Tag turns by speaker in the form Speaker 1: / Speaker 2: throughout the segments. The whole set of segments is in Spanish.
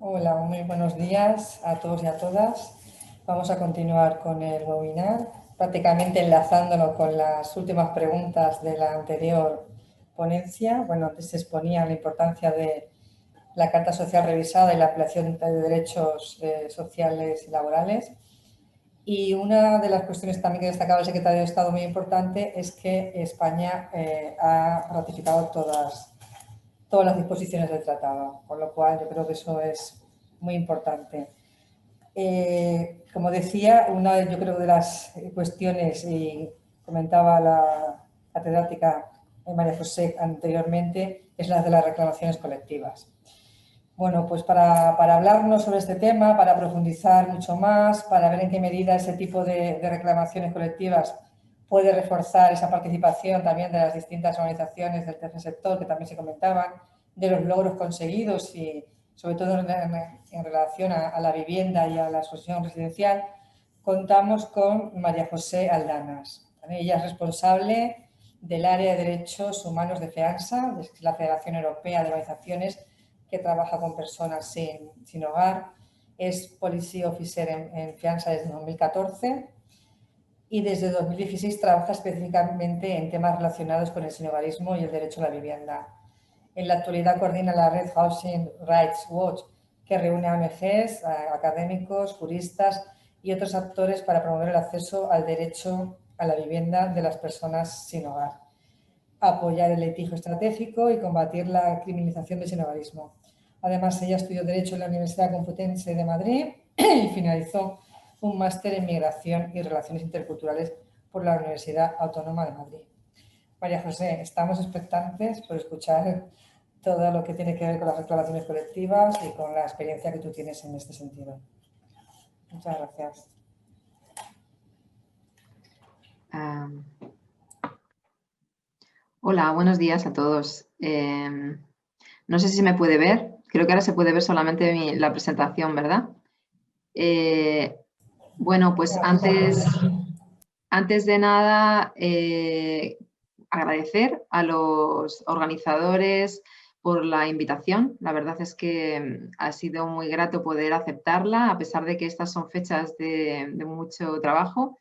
Speaker 1: Hola, muy buenos días a todos y a todas. Vamos a continuar con el webinar, prácticamente enlazándolo con las últimas preguntas de la anterior ponencia. Bueno, antes se exponía la importancia de la Carta Social revisada y la ampliación de derechos sociales y laborales. Y una de las cuestiones también que destacaba el secretario de Estado muy importante es que España ha ratificado todas las disposiciones del tratado, con lo cual yo creo que eso es muy importante. Como decía, una yo creo de las cuestiones, y comentaba la catedrática María José anteriormente, es la de las reclamaciones colectivas. Bueno, pues para hablarnos sobre este tema, para profundizar mucho más, para ver en qué medida ese tipo de reclamaciones colectivas puede reforzar esa participación también de las distintas organizaciones del tercer sector que también se comentaban, de los logros conseguidos y sobre todo en relación a la vivienda y a la asociación residencial, contamos con María José Aldanas. Ella es responsable del área de Derechos Humanos de FEANSA, de la Federación Europea de Organizaciones que trabaja con personas sin hogar. Es Policy Officer en FEANSA desde 2014 y desde 2016 trabaja específicamente en temas relacionados con el sinhogarismo y el derecho a la vivienda. En la actualidad coordina la red Housing Rights Watch, que reúne a ONGs, a académicos, juristas y otros actores para promover el acceso al derecho a la vivienda de las personas sin hogar, apoyar el litigio estratégico y combatir la criminalización del sinhogarismo. Además, ella estudió Derecho en la Universidad Complutense de Madrid y finalizó un máster en Migración y Relaciones Interculturales por la Universidad Autónoma de Madrid. María José, estamos expectantes por escuchar todo lo que tiene que ver con las reclamaciones colectivas y con la experiencia que tú tienes en este sentido. Muchas gracias.
Speaker 2: Hola, buenos días a todos. No sé si se me puede ver. Creo que ahora se puede ver solamente la presentación, ¿verdad? Bueno, pues antes de nada, agradecer a los organizadores por la invitación. La verdad es que ha sido muy grato poder aceptarla, a pesar de que estas son fechas de mucho trabajo.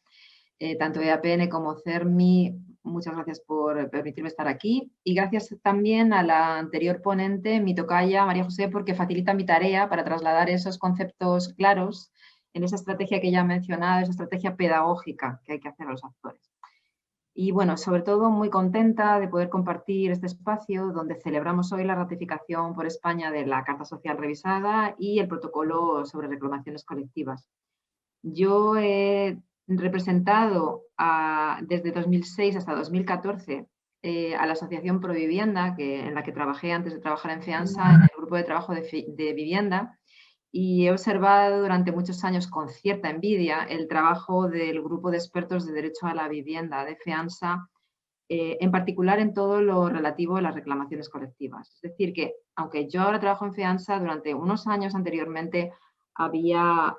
Speaker 2: Tanto EAPN como CERMI, muchas gracias por permitirme estar aquí. Y gracias también a la anterior ponente, mi tocaya, María José, porque facilita mi tarea para trasladar esos conceptos claros en esa estrategia que ya he mencionado, esa estrategia pedagógica que hay que hacer a los actores. Y bueno, sobre todo muy contenta de poder compartir este espacio donde celebramos hoy la ratificación por España de la Carta Social revisada y el protocolo sobre reclamaciones colectivas. Yo he representado desde 2006 hasta 2014 a la Asociación Provivienda, en la que trabajé antes de trabajar en FEANSA, en el grupo de trabajo de vivienda, y he observado durante muchos años con cierta envidia el trabajo del grupo de expertos de derecho a la vivienda de FEANSA, en particular en todo lo relativo a las reclamaciones colectivas. Es decir, que aunque yo ahora trabajo en FEANSA, durante unos años anteriormente había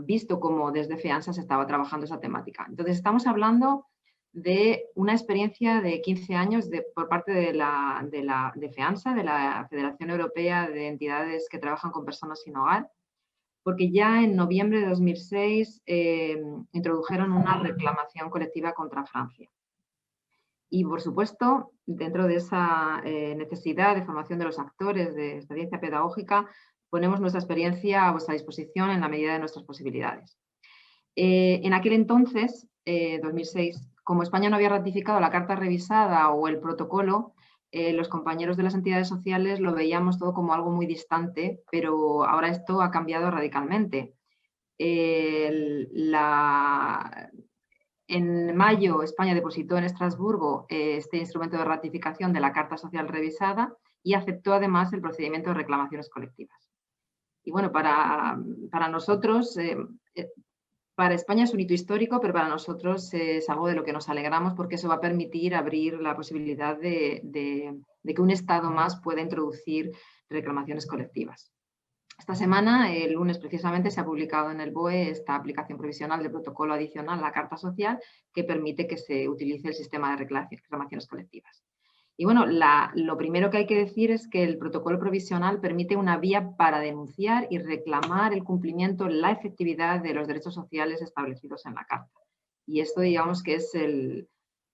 Speaker 2: visto cómo desde FEANSA se estaba trabajando esa temática. Entonces, estamos hablando de una experiencia de 15 años por parte de FEANSA, de la Federación Europea de Entidades que Trabajan con Personas Sin Hogar, porque ya en noviembre de 2006 introdujeron una reclamación colectiva contra Francia. Y, por supuesto, dentro de esa necesidad de formación de los actores, de experiencia pedagógica, ponemos nuestra experiencia a vuestra disposición en la medida de nuestras posibilidades. En aquel entonces, 2006, como España no había ratificado la Carta revisada o el protocolo, los compañeros de las entidades sociales lo veíamos todo como algo muy distante, pero ahora esto ha cambiado radicalmente. En mayo, España depositó en Estrasburgo este instrumento de ratificación de la Carta Social revisada y aceptó además el procedimiento de reclamaciones colectivas. Y bueno, para nosotros, para España es un hito histórico, pero para nosotros es algo de lo que nos alegramos porque eso va a permitir abrir la posibilidad de que un Estado más pueda introducir reclamaciones colectivas. Esta semana, el lunes precisamente, se ha publicado en el BOE esta aplicación provisional de protocolo adicional a la Carta Social que permite que se utilice el sistema de reclamaciones colectivas. Y bueno, lo primero que hay que decir es que el protocolo provisional permite una vía para denunciar y reclamar el cumplimiento, la efectividad de los derechos sociales establecidos en la Carta. Y esto, digamos, que es el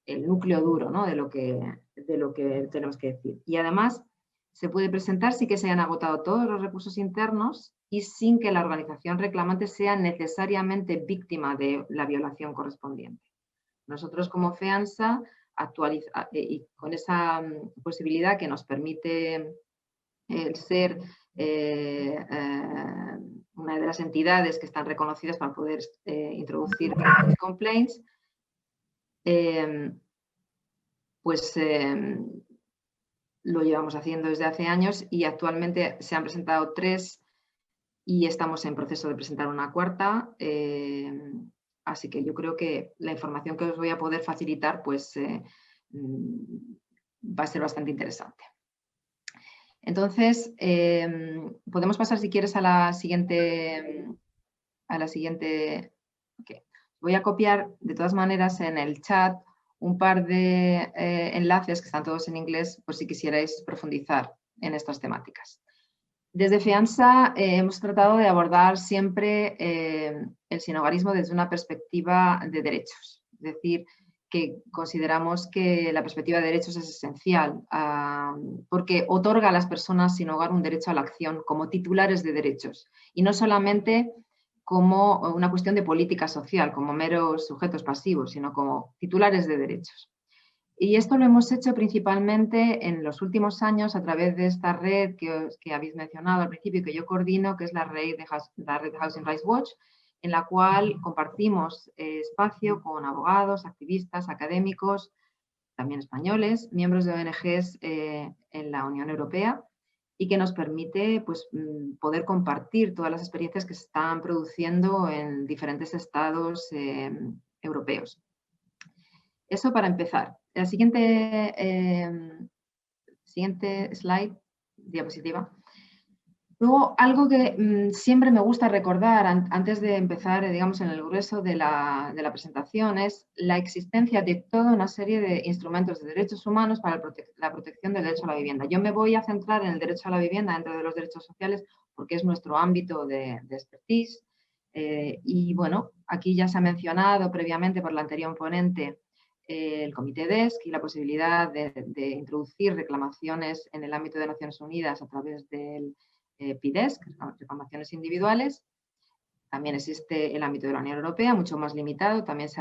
Speaker 2: núcleo duro, ¿no?, de lo que tenemos que decir. Y además se puede presentar sin que se hayan agotado todos los recursos internos y sin que la organización reclamante sea necesariamente víctima de la violación correspondiente. Nosotros como FEANSA, y con esa posibilidad que nos permite ser una de las entidades que están reconocidas para poder introducir complaints, pues lo llevamos haciendo desde hace años y actualmente se han presentado 3 y estamos en proceso de presentar una 4ª. Así que yo creo que la información que os voy a poder facilitar pues, va a ser bastante interesante. Entonces, podemos pasar, si quieres, a la siguiente. Okay. Voy a copiar, de todas maneras, en el chat un par de enlaces que están todos en inglés, por si quisierais profundizar en estas temáticas. Desde FEANSA hemos tratado de abordar siempre el sinhogarismo desde una perspectiva de derechos. Es decir, que consideramos que la perspectiva de derechos es esencial porque otorga a las personas sin hogar un derecho a la acción como titulares de derechos y no solamente como una cuestión de política social, como meros sujetos pasivos, sino como titulares de derechos. Y esto lo hemos hecho principalmente en los últimos años a través de esta red que habéis mencionado al principio y que yo coordino, que es la red de Housing Rights Watch, en la cual compartimos espacio con abogados, activistas, académicos, también españoles, miembros de ONGs en la Unión Europea y que nos permite pues, poder compartir todas las experiencias que se están produciendo en diferentes estados europeos. Eso para empezar. La siguiente slide, diapositiva. Luego, algo que siempre me gusta recordar antes de empezar, digamos, en el grueso de la presentación es la existencia de toda una serie de instrumentos de derechos humanos para la protección del derecho a la vivienda. Yo me voy a centrar en el derecho a la vivienda dentro de los derechos sociales porque es nuestro ámbito de expertise. Y bueno, aquí ya se ha mencionado previamente por la anterior ponente el Comité DESC y la posibilidad de introducir reclamaciones en el ámbito de Naciones Unidas a través del PIDESC, reclamaciones individuales. También existe el ámbito de la Unión Europea, mucho más limitado, también se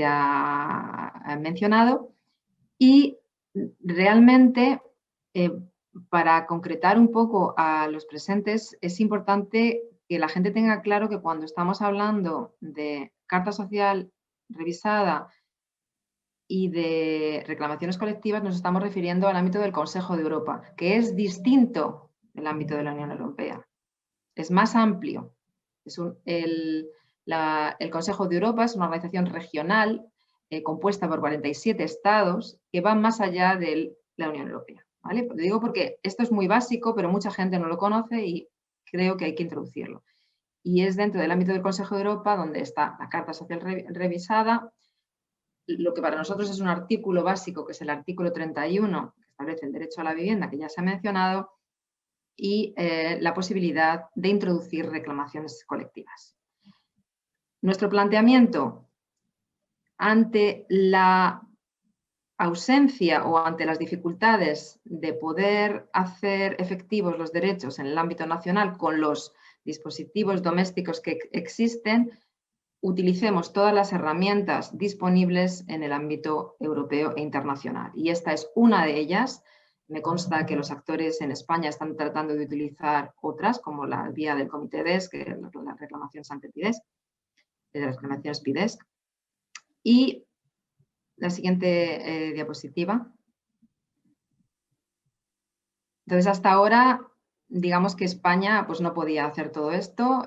Speaker 2: ha mencionado. Y realmente, para concretar un poco a los presentes, es importante que la gente tenga claro que cuando estamos hablando de Carta Social revisada y de reclamaciones colectivas nos estamos refiriendo al ámbito del Consejo de Europa, que es distinto del ámbito de la Unión Europea. Es más amplio. El Consejo de Europa es una organización regional compuesta por 47 estados que van más allá de la Unión Europea. ¿Vale? Lo digo porque esto es muy básico, pero mucha gente no lo conoce y creo que hay que introducirlo. Y es dentro del ámbito del Consejo de Europa donde está la Carta Social revisada, lo que para nosotros es un artículo básico, que es el artículo 31, que establece el derecho a la vivienda, que ya se ha mencionado, y la posibilidad de introducir reclamaciones colectivas. Nuestro planteamiento ante la ausencia o ante las dificultades de poder hacer efectivos los derechos en el ámbito nacional con los dispositivos domésticos que existen, utilicemos todas las herramientas disponibles en el ámbito europeo e internacional. Y esta es una de ellas. Me consta que los actores en España están tratando de utilizar otras, como la vía del Comité DESC, que es las reclamaciones ante PIDESC, de las reclamaciones PIDESC. Y la siguiente diapositiva. Entonces, hasta ahora, digamos que España pues, no podía hacer todo esto.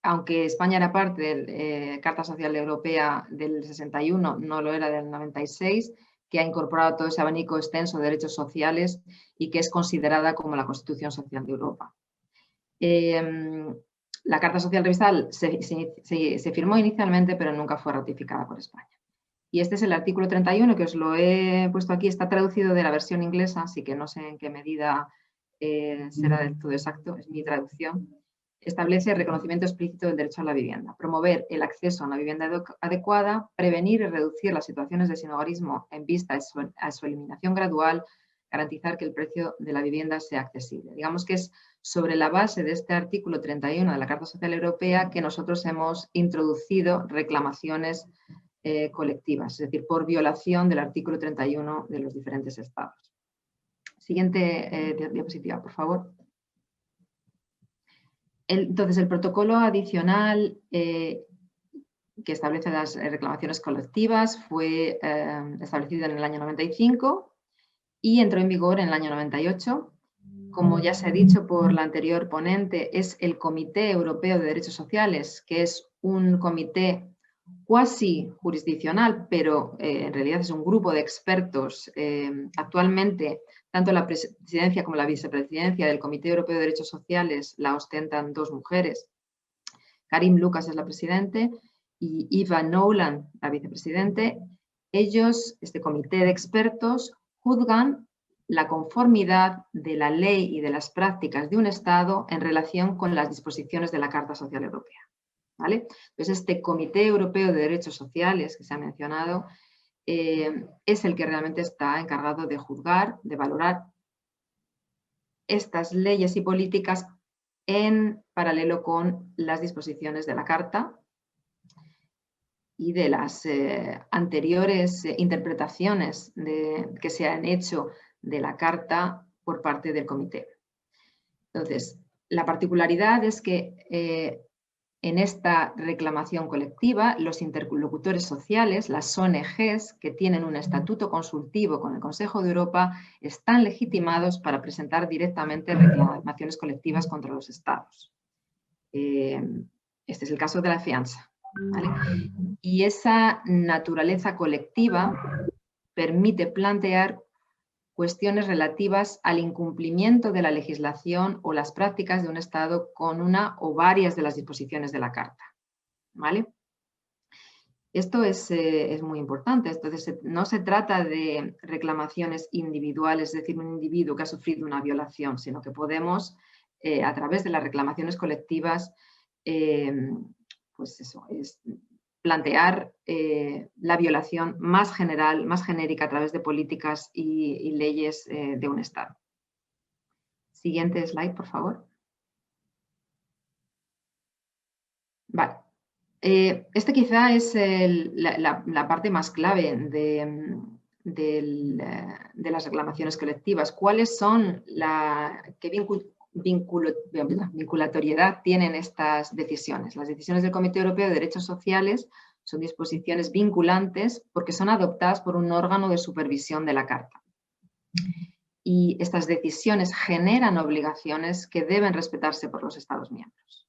Speaker 2: Aunque España era parte de la Carta Social Europea del 61, no lo era del 96, que ha incorporado todo ese abanico extenso de derechos sociales y que es considerada como la Constitución Social de Europa. La Carta Social revisada se firmó inicialmente, pero nunca fue ratificada por España. Y este es el artículo 31, que os lo he puesto aquí, está traducido de la versión inglesa, así que no sé en qué medida será del todo exacto, es mi traducción. Establece el reconocimiento explícito del derecho a la vivienda, promover el acceso a una vivienda adecuada, prevenir y reducir las situaciones de sinhogarismo en vista a su eliminación gradual, garantizar que el precio de la vivienda sea accesible. Digamos que es sobre la base de este artículo 31 de la Carta Social Europea que nosotros hemos introducido reclamaciones colectivas, es decir, por violación del artículo 31 de los diferentes estados. Siguiente diapositiva, por favor. Entonces, el protocolo adicional que establece las reclamaciones colectivas fue establecido en el año 95 y entró en vigor en el año 98. Como ya se ha dicho por la anterior ponente, es el Comité Europeo de Derechos Sociales, que es un comité cuasi jurisdiccional, pero en realidad es un grupo de expertos. Actualmente, tanto la presidencia como la vicepresidencia del Comité Europeo de Derechos Sociales la ostentan dos mujeres. Karim Lucas es la presidente y Eva Nolan, la vicepresidente. Ellos, este comité de expertos, juzgan la conformidad de la ley y de las prácticas de un Estado en relación con las disposiciones de la Carta Social Europea. ¿Vale? Entonces, este Comité Europeo de Derechos Sociales que se ha mencionado es el que realmente está encargado de juzgar, de valorar estas leyes y políticas en paralelo con las disposiciones de la Carta y de las anteriores interpretaciones que se han hecho de la Carta por parte del Comité. Entonces, la particularidad es que en esta reclamación colectiva, los interlocutores sociales, las ONGs, que tienen un estatuto consultivo con el Consejo de Europa, están legitimados para presentar directamente reclamaciones colectivas contra los Estados. Este es el caso de la fianza, ¿vale? Y esa naturaleza colectiva permite plantear cuestiones relativas al incumplimiento de la legislación o las prácticas de un Estado con una o varias de las disposiciones de la Carta, ¿vale? Esto es muy importante. Entonces, no se trata de reclamaciones individuales, es decir, un individuo que ha sufrido una violación, sino que podemos, a través de las reclamaciones colectivas, pues eso, plantear la violación más general, más genérica a través de políticas y leyes de un Estado. Siguiente slide, por favor. Vale. Este quizá es la parte más clave de las reclamaciones colectivas. ¿Cuáles son qué vinculatoriedad tienen estas decisiones? Las decisiones del Comité Europeo de Derechos Sociales son disposiciones vinculantes porque son adoptadas por un órgano de supervisión de la Carta. Y estas decisiones generan obligaciones que deben respetarse por los Estados miembros.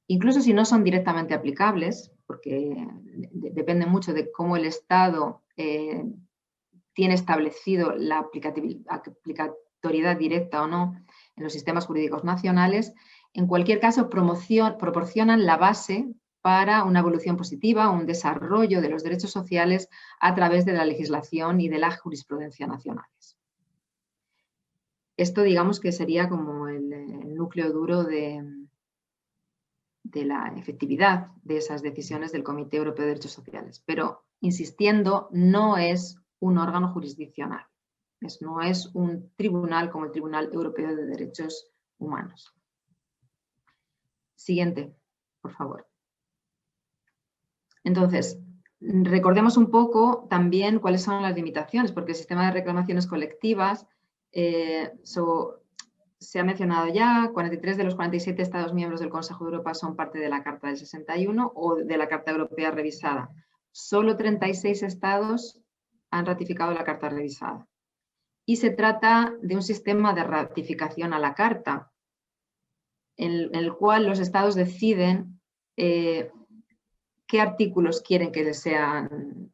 Speaker 2: Incluso si no son directamente aplicables, porque depende mucho de cómo el Estado tiene establecido la aplicatoriedad directa o no en los sistemas jurídicos nacionales, en cualquier caso proporcionan la base para una evolución positiva, un desarrollo de los derechos sociales a través de la legislación y de la jurisprudencia nacionales. Esto, digamos, que sería como el núcleo duro de la efectividad de esas decisiones del Comité Europeo de Derechos Sociales. Pero, insistiendo, no es un órgano jurisdiccional. No es un tribunal como el Tribunal Europeo de Derechos Humanos. Siguiente, por favor. Entonces, recordemos un poco también cuáles son las limitaciones, porque el sistema de reclamaciones colectivas se ha mencionado ya, 43 de los 47 Estados miembros del Consejo de Europa son parte de la Carta del 61 o de la Carta Europea revisada. Solo 36 Estados han ratificado la Carta revisada. Y se trata de un sistema de ratificación a la Carta, en el cual los Estados deciden qué artículos quieren que les sean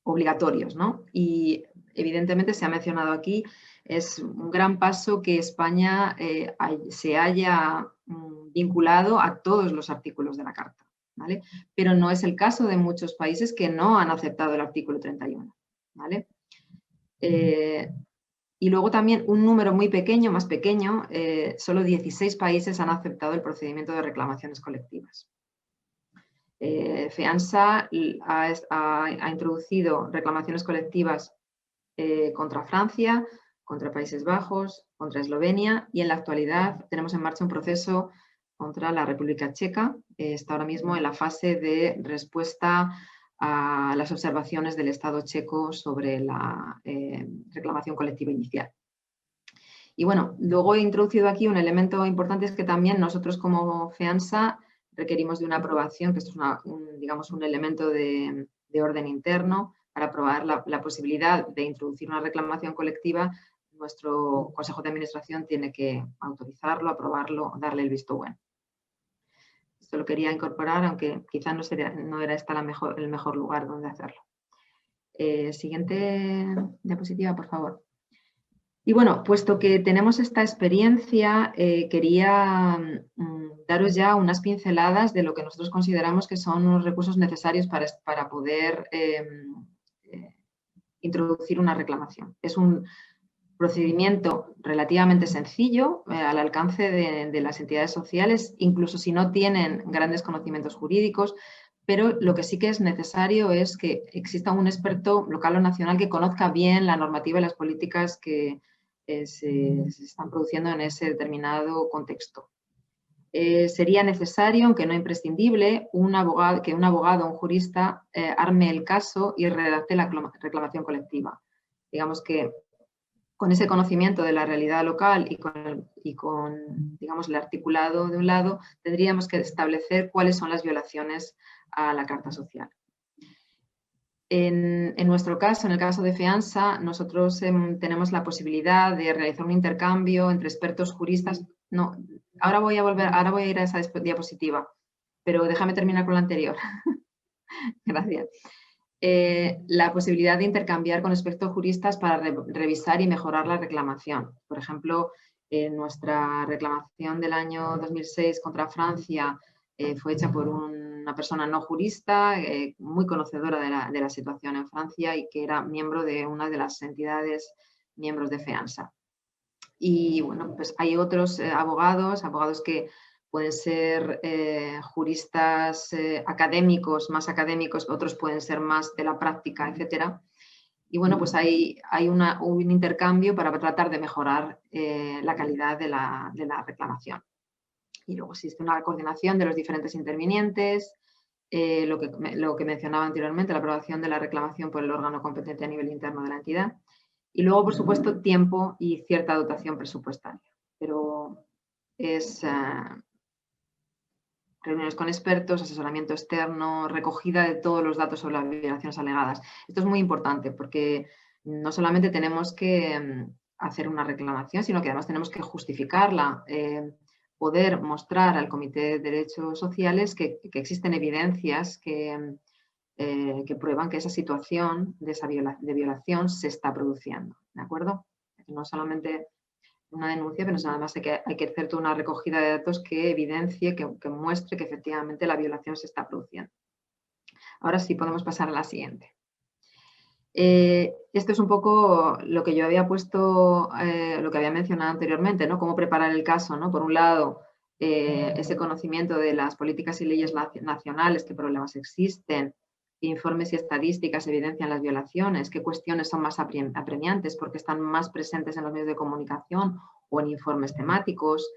Speaker 2: obligatorios, ¿no? Y evidentemente se ha mencionado aquí, es un gran paso que España se haya vinculado a todos los artículos de la Carta, ¿vale? Pero no es el caso de muchos países que no han aceptado el artículo 31, ¿vale? Y luego también un número muy pequeño, más pequeño, solo 16 países han aceptado el procedimiento de reclamaciones colectivas. FEANSA ha introducido reclamaciones colectivas contra Francia, contra Países Bajos, contra Eslovenia y en la actualidad tenemos en marcha un proceso contra la República Checa. Está ahora mismo en la fase de respuesta a las observaciones del Estado checo sobre la reclamación colectiva inicial. Y bueno, luego he introducido aquí un elemento importante, es que también nosotros como FEANSA requerimos de una aprobación, que esto es digamos un elemento de orden interno, para aprobar la posibilidad de introducir una reclamación colectiva. Nuestro Consejo de Administración tiene que autorizarlo, aprobarlo, darle el visto bueno. Esto lo quería incorporar, aunque quizá no era este el mejor lugar donde hacerlo. Siguiente diapositiva, por favor. Y bueno, puesto que tenemos esta experiencia, quería daros ya unas pinceladas de lo que nosotros consideramos que son los recursos necesarios para poder introducir una reclamación. Es un procedimiento relativamente sencillo, al alcance de las entidades sociales, incluso si no tienen grandes conocimientos jurídicos, pero lo que sí que es necesario es que exista un experto local o nacional que conozca bien la normativa y las políticas que se están produciendo en ese determinado contexto. Sería necesario, aunque no imprescindible, que un abogado o un jurista arme el caso y redacte la reclamación colectiva. Digamos que con ese conocimiento de la realidad local y con digamos, el articulado de un lado, tendríamos que establecer cuáles son las violaciones a la Carta Social. En nuestro caso, en el caso de FEANSA, nosotros tenemos la posibilidad de realizar un intercambio entre expertos juristas. No, ahora voy a ir a esa diapositiva, pero déjame terminar con la anterior. Gracias. La posibilidad de intercambiar con expertos juristas para revisar y mejorar la reclamación. Por ejemplo, nuestra reclamación del año 2006 contra Francia fue hecha por una persona no jurista, muy conocedora de la situación en Francia y que era miembro de una de las entidades miembros de FEANSA. Y bueno, pues hay otros abogados que pueden ser juristas académicos, más académicos, otros pueden ser más de la práctica, etcétera. Y bueno, pues hay un intercambio para tratar de mejorar la calidad de la reclamación. Y luego existe una coordinación de los diferentes intervinientes, lo que mencionaba anteriormente, la aprobación de la reclamación por el órgano competente a nivel interno de la entidad. Y luego, por supuesto, tiempo y cierta dotación presupuestaria. Pero es reuniones con expertos, asesoramiento externo, recogida de todos los datos sobre las violaciones alegadas. Esto es muy importante porque no solamente tenemos que hacer una reclamación, sino que además tenemos que justificarla, poder mostrar al Comité de Derechos Sociales que existen evidencias que prueban que esa situación de violación se está produciendo, ¿de acuerdo? No solamente una denuncia, pero además hay que hacer toda una recogida de datos que evidencie, que muestre que efectivamente la violación se está produciendo. Ahora sí podemos pasar a la siguiente. Esto es un poco lo que yo había puesto, lo que había mencionado anteriormente, ¿no? Cómo preparar el caso, ¿no? Por un lado, ese conocimiento de las políticas y leyes nacionales, qué problemas existen, qué informes y estadísticas evidencian las violaciones, qué cuestiones son más apremiantes porque están más presentes en los medios de comunicación o en informes temáticos,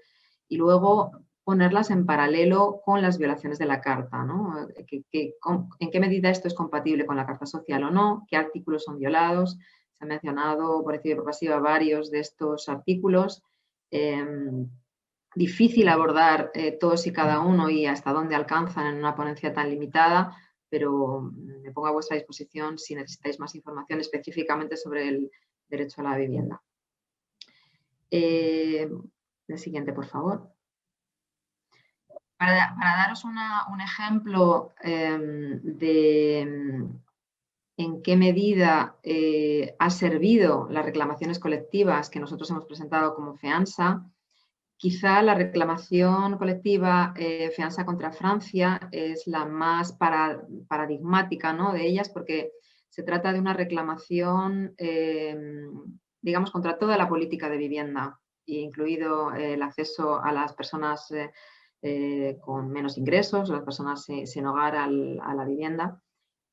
Speaker 2: y luego ponerlas en paralelo con las violaciones de la Carta, ¿no? ¿En qué medida esto es compatible con la Carta Social o no? ¿Qué artículos son violados? Se han mencionado por activa y por pasiva varios de estos artículos. Difícil abordar todos y cada uno y hasta dónde alcanzan en una ponencia tan limitada, pero me pongo a vuestra disposición si necesitáis más información específicamente sobre el derecho a la vivienda. El siguiente, por favor. Para daros un ejemplo de en qué medida ha servido las reclamaciones colectivas que nosotros hemos presentado como FEANSA, Quizá la reclamación colectiva FEANSA contra Francia es la más paradigmática, ¿no?, de ellas, porque se trata de una reclamación, digamos, contra toda la política de vivienda, incluido el acceso a las personas con menos ingresos, las personas sin hogar a la vivienda.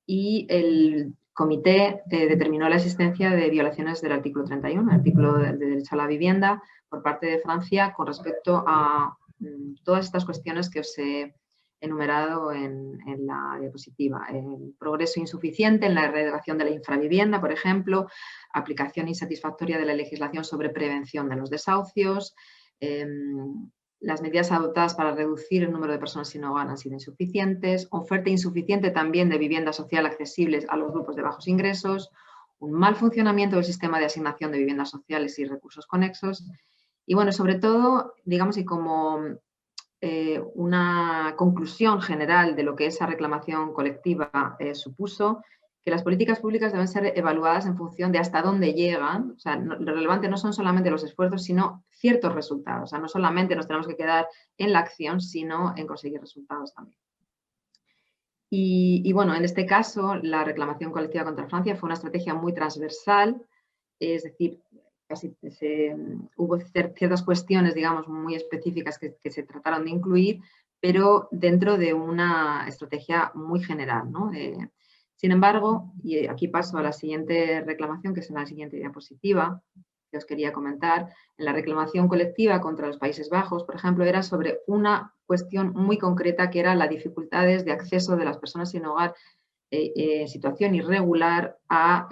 Speaker 2: Y el comité determinó la existencia de violaciones del artículo 31, el artículo de derecho a la vivienda, por parte de Francia con respecto a todas estas cuestiones que os he enumerado en la diapositiva. El progreso insuficiente en la erradicación de la infravivienda, por ejemplo, aplicación insatisfactoria de la legislación sobre prevención de los desahucios, las medidas adoptadas para reducir el número de personas sin hogar han sido insuficientes, oferta insuficiente también de vivienda social accesibles a los grupos de bajos ingresos, un mal funcionamiento del sistema de asignación de viviendas sociales y recursos conexos. Y bueno, sobre todo, digamos, y como una conclusión general de lo que esa reclamación colectiva supuso, que las políticas públicas deben ser evaluadas en función de hasta dónde llegan. O sea, lo relevante no son solamente los esfuerzos, sino ciertos resultados. O sea, no solamente nos tenemos que quedar en la acción, sino en conseguir resultados también. Y bueno, en este caso, la reclamación colectiva contra Francia fue una estrategia muy transversal, es decir, hubo ciertas cuestiones, digamos, muy específicas que se trataron de incluir, pero dentro de una estrategia muy general, ¿no? Sin embargo, y aquí paso a la siguiente reclamación, que es en la siguiente diapositiva, que os quería comentar, en la reclamación colectiva contra los Países Bajos, por ejemplo, era sobre una cuestión muy concreta que era las dificultades de acceso de las personas sin hogar en situación irregular a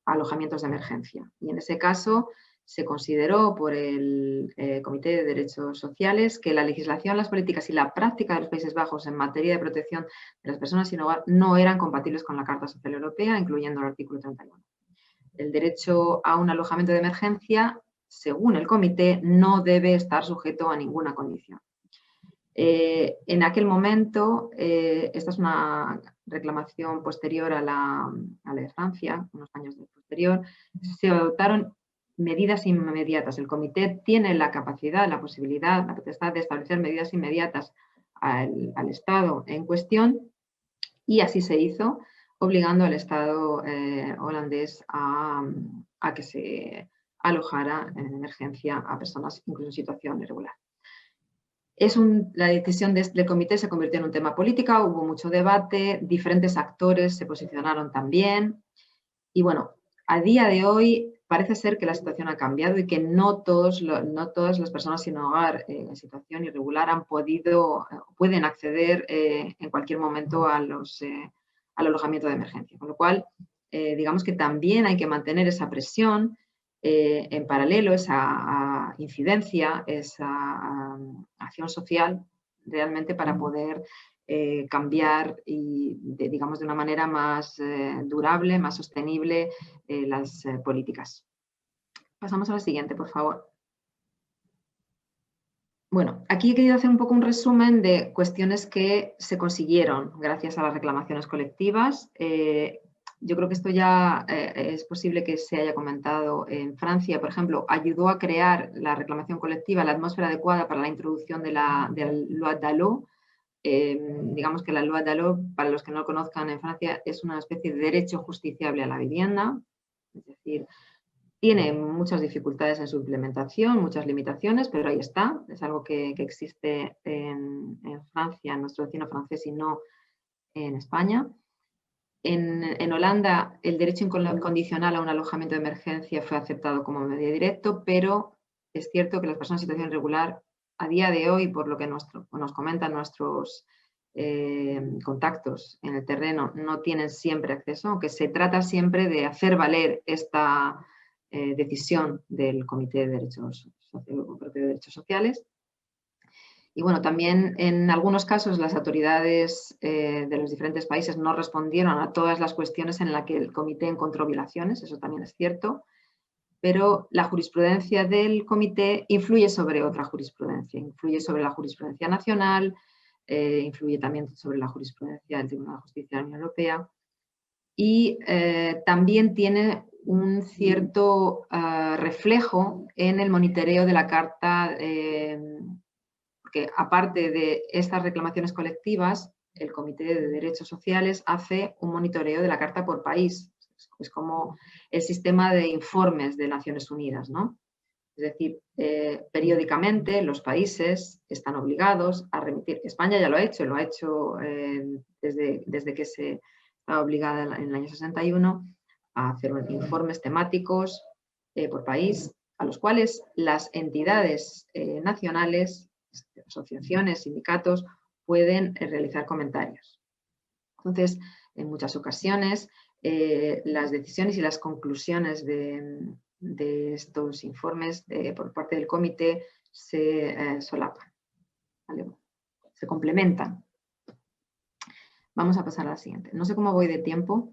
Speaker 2: alojamientos de emergencia. Y en ese caso se consideró por el Comité de Derechos Sociales que la legislación, las políticas y la práctica de los Países Bajos en materia de protección de las personas sin hogar no eran compatibles con la Carta Social Europea, incluyendo el artículo 31. El derecho a un alojamiento de emergencia, según el comité, no debe estar sujeto a ninguna condición. En aquel momento, esta es una reclamación posterior a la de Francia, unos años posterior, se adoptaron medidas inmediatas. El comité tiene la capacidad, la posibilidad, la potestad de establecer medidas inmediatas al Estado en cuestión, y así se hizo, obligando al Estado holandés a que se alojara en emergencia a personas incluso en situación irregular. La decisión del comité se convirtió en un tema político, hubo mucho debate, diferentes actores se posicionaron también. Y bueno, a día de hoy parece ser que la situación ha cambiado y que no todas las personas sin hogar en situación irregular pueden acceder en cualquier momento al alojamiento de emergencia. Con lo cual, digamos que también hay que mantener esa presión en paralelo, esa incidencia, esa acción social realmente para poder cambiar y, digamos, de una manera más durable, más sostenible las políticas. Pasamos a la siguiente, por favor. Bueno, aquí he querido hacer un poco un resumen de cuestiones que se consiguieron gracias a las reclamaciones colectivas. Yo creo que esto ya es posible que se haya comentado en Francia, por ejemplo, ayudó a crear la reclamación colectiva, la atmósfera adecuada para la introducción de la Loi Dallot. Digamos que la Loi Dallot, para los que no lo conozcan en Francia, es una especie de derecho justiciable a la vivienda, es decir, tiene muchas dificultades en su implementación, muchas limitaciones, pero ahí está, es algo que existe en Francia, en nuestro vecino francés y no en España. En Holanda, el derecho incondicional a un alojamiento de emergencia fue aceptado como medio directo, pero es cierto que las personas en situación irregular, a día de hoy, por lo que nos comentan nuestros contactos en el terreno, no tienen siempre acceso, aunque se trata siempre de hacer valer esta decisión del Comité de Derechos Sociales. Y bueno, también en algunos casos las autoridades de los diferentes países no respondieron a todas las cuestiones en las que el comité encontró violaciones, eso también es cierto, pero la jurisprudencia del comité influye sobre otra jurisprudencia, influye sobre la jurisprudencia nacional, influye también sobre la jurisprudencia del Tribunal de Justicia de la Unión Europea y también tiene un cierto reflejo en el monitoreo de la Carta, porque aparte de estas reclamaciones colectivas, el Comité de Derechos Sociales hace un monitoreo de la Carta por país. Es como el sistema de informes de Naciones Unidas, ¿no? Es decir, periódicamente los países están obligados a remitir. España ya lo ha hecho desde que se estaba obligada en el año 61 a hacer informes temáticos por país, a los cuales las entidades nacionales, asociaciones, sindicatos, pueden realizar comentarios. Entonces, en muchas ocasiones, las decisiones y las conclusiones de estos informes por parte del comité se solapan, ¿vale? Se complementan. Vamos a pasar a la siguiente. No sé cómo voy de tiempo.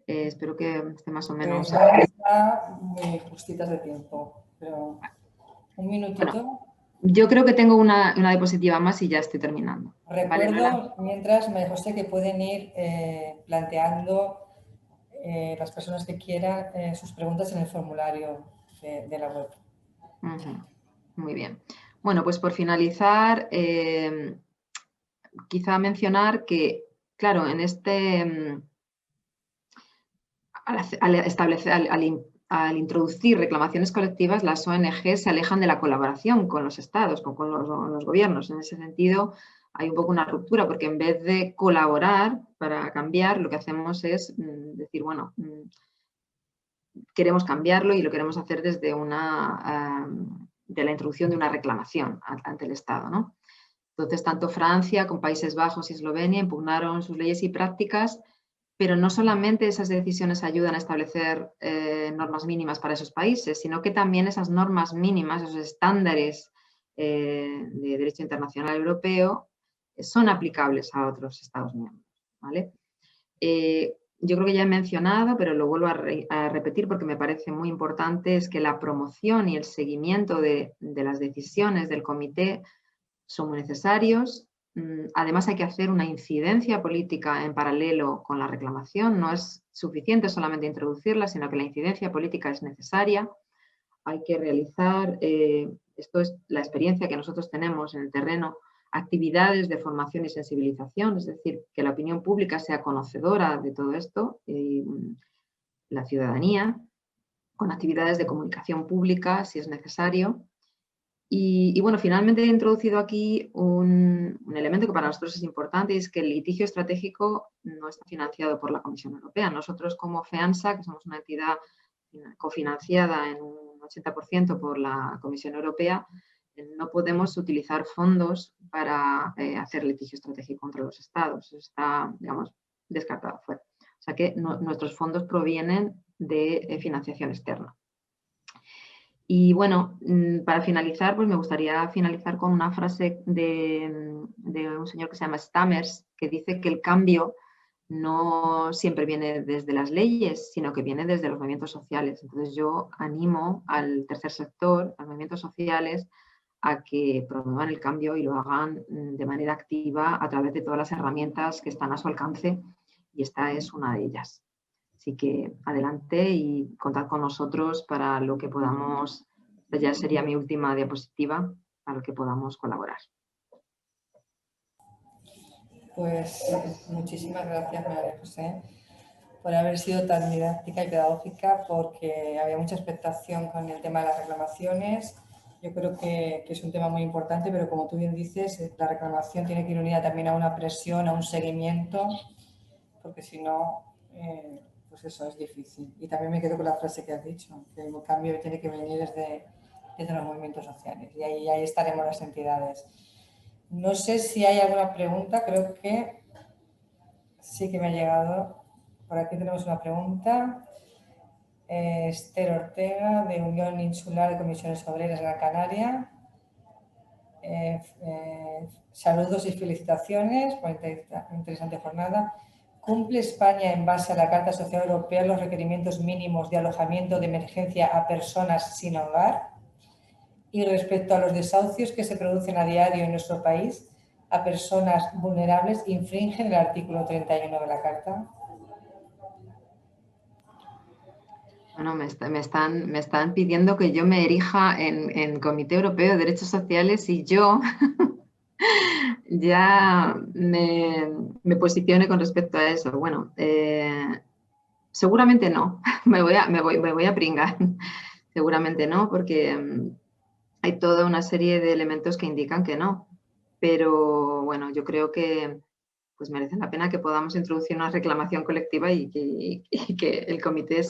Speaker 2: Espero que esté más o menos...
Speaker 1: Pues vamos a muy justitas de tiempo, pero un minutito.
Speaker 2: Bueno, yo creo que tengo una diapositiva más y ya estoy terminando.
Speaker 1: Recuerdo,
Speaker 2: ¿Vale,
Speaker 1: mientras, María José, que pueden ir planteando las personas que quieran sus preguntas en el formulario de la web.
Speaker 2: Muy bien. Bueno, pues por finalizar, quizá mencionar que, claro, en al introducir reclamaciones colectivas, las ONG se alejan de la colaboración con los estados, con los gobiernos. En ese sentido, hay un poco una ruptura, porque en vez de colaborar para cambiar, lo que hacemos es decir, bueno, queremos cambiarlo y lo queremos hacer desde de la introducción de una reclamación ante el Estado, ¿no? Entonces, tanto Francia como Países Bajos y Eslovenia impugnaron sus leyes y prácticas, pero no solamente esas decisiones ayudan a establecer normas mínimas para esos países, sino que también esas normas mínimas, esos estándares de derecho internacional europeo, son aplicables a otros Estados miembros, ¿vale? Yo creo que ya he mencionado, pero lo vuelvo a repetir porque me parece muy importante, es que la promoción y el seguimiento de las decisiones del comité son muy necesarios. Además, hay que hacer una incidencia política en paralelo con la reclamación. No es suficiente solamente introducirla, sino que la incidencia política es necesaria. Hay que realizar, esto es la experiencia que nosotros tenemos en el terreno, actividades de formación y sensibilización, es decir, que la opinión pública sea conocedora de todo esto, la ciudadanía, con actividades de comunicación pública, si es necesario. Y bueno, finalmente he introducido aquí un elemento que para nosotros es importante, y es que el litigio estratégico no está financiado por la Comisión Europea. Nosotros como FEANSA, que somos una entidad cofinanciada en un 80% por la Comisión Europea, no podemos utilizar fondos para hacer litigio estratégico contra los estados. Eso está, digamos, descartado fuera. O sea que nuestros fondos provienen de financiación externa. Y bueno, para finalizar, pues me gustaría finalizar con una frase de un señor que se llama Stammers, que dice que el cambio no siempre viene desde las leyes, sino que viene desde los movimientos sociales. Entonces yo animo al tercer sector, a los movimientos sociales, a que promuevan el cambio y lo hagan de manera activa a través de todas las herramientas que están a su alcance, y esta es una de ellas. Así que adelante y contad con nosotros para lo que podamos, ya sería mi última diapositiva, para lo que podamos colaborar.
Speaker 1: Pues muchísimas gracias, María José, por haber sido tan didáctica y pedagógica, porque había mucha expectación con el tema de las reclamaciones. Yo creo que es un tema muy importante, pero como tú bien dices, la reclamación tiene que ir unida también a una presión, a un seguimiento, porque si no, pues eso es difícil. Y también me quedo con la frase que has dicho, que el cambio tiene que venir desde los movimientos sociales, y ahí estaremos las entidades. No sé si hay alguna pregunta, creo que sí que me ha llegado. Por aquí tenemos una pregunta. Esther Ortega, de Unión Insular de Comisiones Obreras Gran Canaria. Saludos y felicitaciones por esta interesante jornada. ¿Cumple España, en base a la Carta Social Europea, los requerimientos mínimos de alojamiento de emergencia a personas sin hogar? Y respecto a los desahucios que se producen a diario en nuestro país a personas vulnerables, ¿infringen el artículo 31 de la Carta?
Speaker 2: Bueno, me están pidiendo que yo me erija en Comité Europeo de Derechos Sociales y yo ya me posicione con respecto a eso. Bueno, seguramente no, me voy a pringar. Seguramente no, porque hay toda una serie de elementos que indican que no. Pero bueno, yo creo que pues merece la pena que podamos introducir una reclamación colectiva y que el comité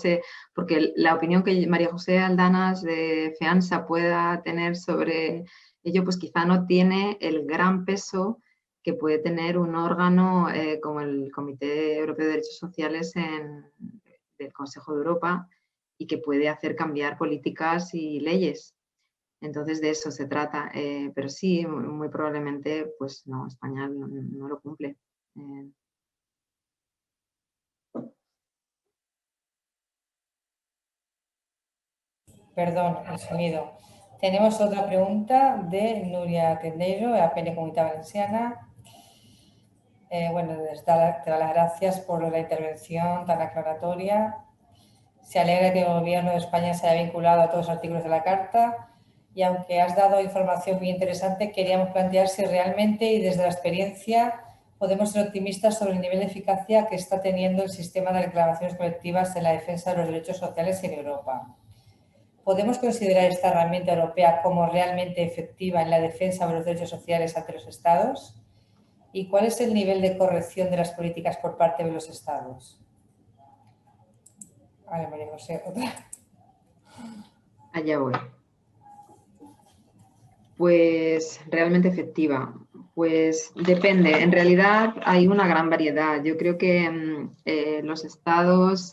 Speaker 2: porque la opinión que María José Aldanas de FEANSA pueda tener sobre ello, pues quizá no tiene el gran peso que puede tener un órgano como el Comité Europeo de Derechos Sociales del Consejo de Europa y que puede hacer cambiar políticas y leyes. Entonces de eso se trata, pero sí, muy probablemente, pues no, España no lo cumple.
Speaker 1: Perdón, el sonido. Tenemos otra pregunta de Nuria Tendeiro, de APN Comunidad Valenciana. Bueno, te da las gracias por la intervención tan aclaratoria. Se alegra que el Gobierno de España se haya vinculado a todos los artículos de la Carta y aunque has dado información muy interesante, queríamos plantear si realmente y desde la experiencia podemos ser optimistas sobre el nivel de eficacia que está teniendo el sistema de reclamaciones colectivas en la defensa de los derechos sociales en Europa. ¿Podemos considerar esta herramienta europea como realmente efectiva en la defensa de los derechos sociales ante los Estados? ¿Y cuál es el nivel de corrección de las políticas por parte de los Estados? Vale, María José, otra.
Speaker 2: Allá voy. Pues realmente efectiva. Pues depende. En realidad hay una gran variedad. Yo creo que los estados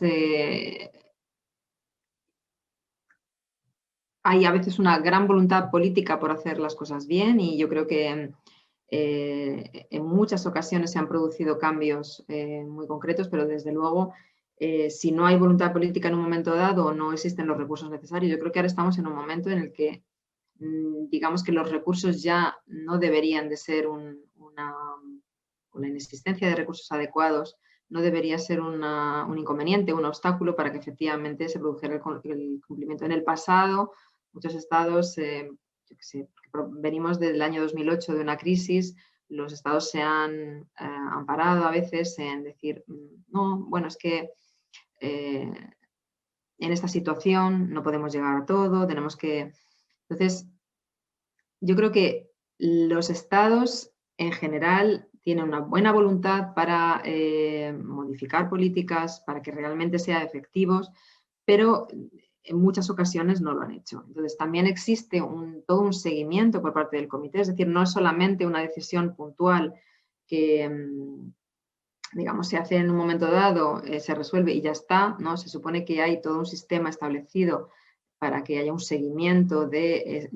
Speaker 2: hay a veces una gran voluntad política por hacer las cosas bien y yo creo que en muchas ocasiones se han producido cambios muy concretos, pero desde luego si no hay voluntad política en un momento dado, no existen los recursos necesarios. Yo creo que ahora estamos en un momento en el que digamos que los recursos ya no deberían de ser la inexistencia de recursos adecuados no debería ser un inconveniente, un obstáculo para que efectivamente se produjera el cumplimiento. En el pasado, muchos estados, yo qué sé, venimos del año 2008 de una crisis, los estados se han amparado a veces en decir, no, bueno, es que en esta situación no podemos llegar a todo, tenemos que... Entonces, yo creo que los estados en general tienen una buena voluntad para modificar políticas, para que realmente sean efectivos, pero en muchas ocasiones no lo han hecho. Entonces, también existe todo un seguimiento por parte del comité, es decir, no es solamente una decisión puntual que, digamos, se hace en un momento dado, se resuelve y ya está, ¿no? Se supone que hay todo un sistema establecido para que haya un seguimiento de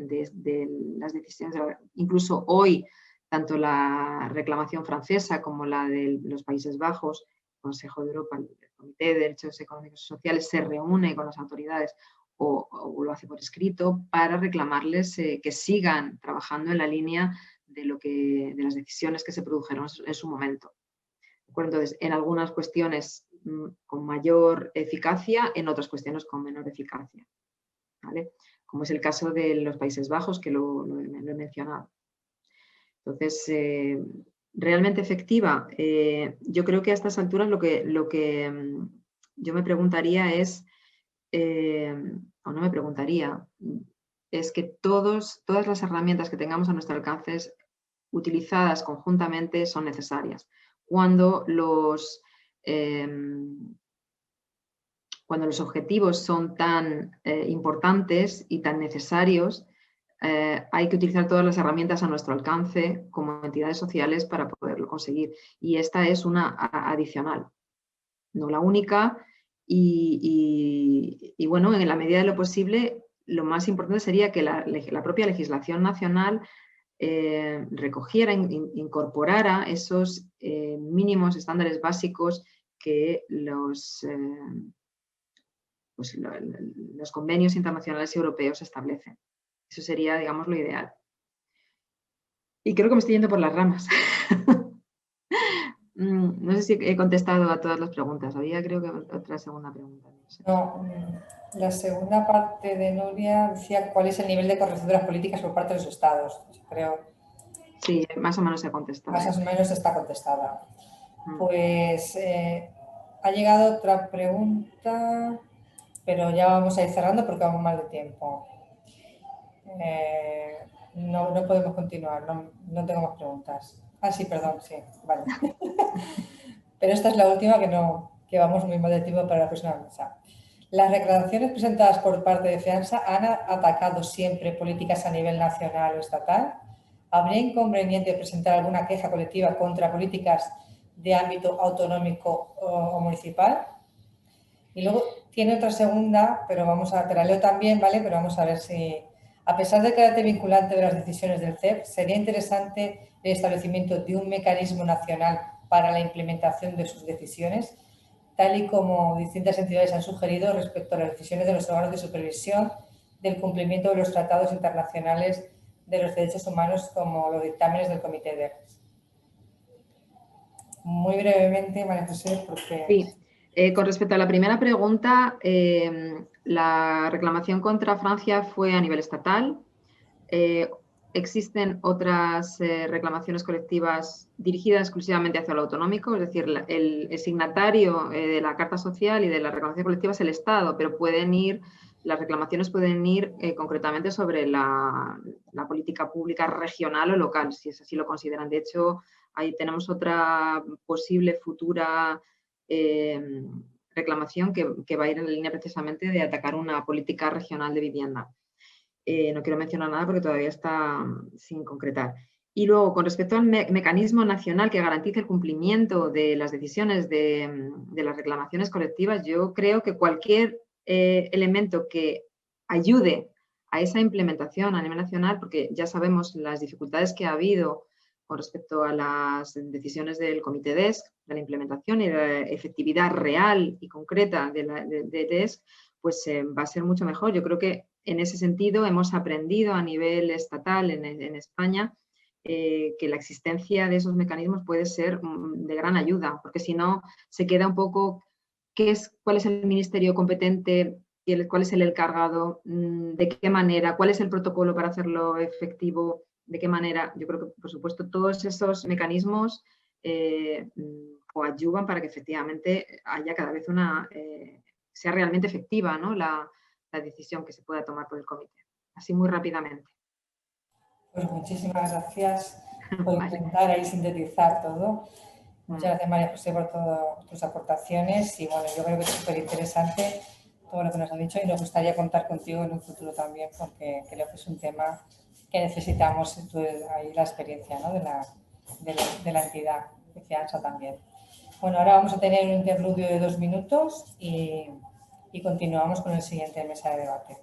Speaker 2: las decisiones. Incluso hoy, tanto la reclamación francesa como la de los Países Bajos, el Consejo de Europa, el Comité de Derechos Económicos y Sociales, se reúne con las autoridades o lo hace por escrito para reclamarles que sigan trabajando en la línea de las decisiones que se produjeron en su momento. Entonces, en algunas cuestiones con mayor eficacia, en otras cuestiones con menor eficacia, ¿vale? Como es el caso de los Países Bajos, que lo he mencionado. Entonces, realmente efectiva. Yo creo que a estas alturas lo que yo me preguntaría es, o no me preguntaría, es que todas las herramientas que tengamos a nuestro alcance utilizadas conjuntamente son necesarias. Cuando los objetivos son tan importantes y tan necesarios, hay que utilizar todas las herramientas a nuestro alcance como entidades sociales para poderlo conseguir. Y esta es una adicional, no la única. Y bueno, en la medida de lo posible, lo más importante sería que la propia legislación nacional recogiera, incorporara esos mínimos estándares básicos que los convenios internacionales y europeos establecen. Eso sería, digamos, lo ideal. Y creo que me estoy yendo por las ramas. No sé si he contestado a todas las preguntas. Había, creo que, otra segunda pregunta. No sé.
Speaker 1: No, la segunda parte de Nuria decía cuál es el nivel de corrección de las políticas por parte de los estados. Creo
Speaker 2: Sí, más o menos he contestado.
Speaker 1: más o menos está contestada.
Speaker 2: Mm.
Speaker 1: Pues ha llegado otra pregunta, pero ya vamos a ir cerrando porque vamos mal de tiempo. No, no podemos continuar, no tengo más preguntas. Ah, sí, perdón, sí, vale. Pero esta es la última que vamos muy mal de tiempo para la próxima mesa. Las reclamaciones presentadas por parte de FEANSA han atacado siempre políticas a nivel nacional o estatal. ¿Habría inconveniente presentar alguna queja colectiva contra políticas de ámbito autonómico o municipal? Y luego tiene otra segunda, pero te la leo también, ¿vale? Pero vamos a ver si, a pesar del carácter vinculante de las decisiones del CEP, sería interesante el establecimiento de un mecanismo nacional para la implementación de sus decisiones, tal y como distintas entidades han sugerido respecto a las decisiones de los órganos de supervisión del cumplimiento de los tratados internacionales de los derechos humanos, como los dictámenes del Comité de Ejes. Muy brevemente, María José, porque...
Speaker 2: Sí. Con respecto a la primera pregunta, la reclamación contra Francia fue a nivel estatal. Existen otras reclamaciones colectivas dirigidas exclusivamente hacia lo autonómico, es decir, el signatario de la Carta Social y de la reclamación colectiva es el Estado, pero las reclamaciones pueden ir concretamente sobre la política pública regional o local, si es así lo consideran. De hecho, ahí tenemos otra posible futura reclamación que va a ir en la línea precisamente de atacar una política regional de vivienda. No quiero mencionar nada porque todavía está sin concretar. Y luego, con respecto al mecanismo nacional que garantice el cumplimiento de las decisiones de las reclamaciones colectivas, yo creo que cualquier elemento que ayude a esa implementación a nivel nacional, porque ya sabemos las dificultades que ha habido con respecto a las decisiones del Comité DESC, de la implementación y de la efectividad real y concreta de DESC, pues va a ser mucho mejor. Yo creo que en ese sentido hemos aprendido a nivel estatal en España que la existencia de esos mecanismos puede ser de gran ayuda, porque si no se queda un poco cuál es el ministerio competente, cuál es el encargado, de qué manera, cuál es el protocolo para hacerlo efectivo, de qué manera. Yo creo que, por supuesto, todos esos mecanismos coadyuvan para que efectivamente haya cada vez sea realmente efectiva, ¿no? la decisión que se pueda tomar por el comité. Así muy rápidamente.
Speaker 1: Pues muchísimas gracias por
Speaker 2: Vale.
Speaker 1: intentar ahí sintetizar todo. Muchas gracias, María José, por todas tus aportaciones y bueno, yo creo que es súper interesante todo lo que nos has dicho y nos gustaría contar contigo en un futuro también porque creo que es un tema que necesitamos ahí la experiencia, ¿no? de la entidad de FEANSA también. Bueno, ahora vamos a tener un interludio de 2 minutos y continuamos con el siguiente mesa de debate.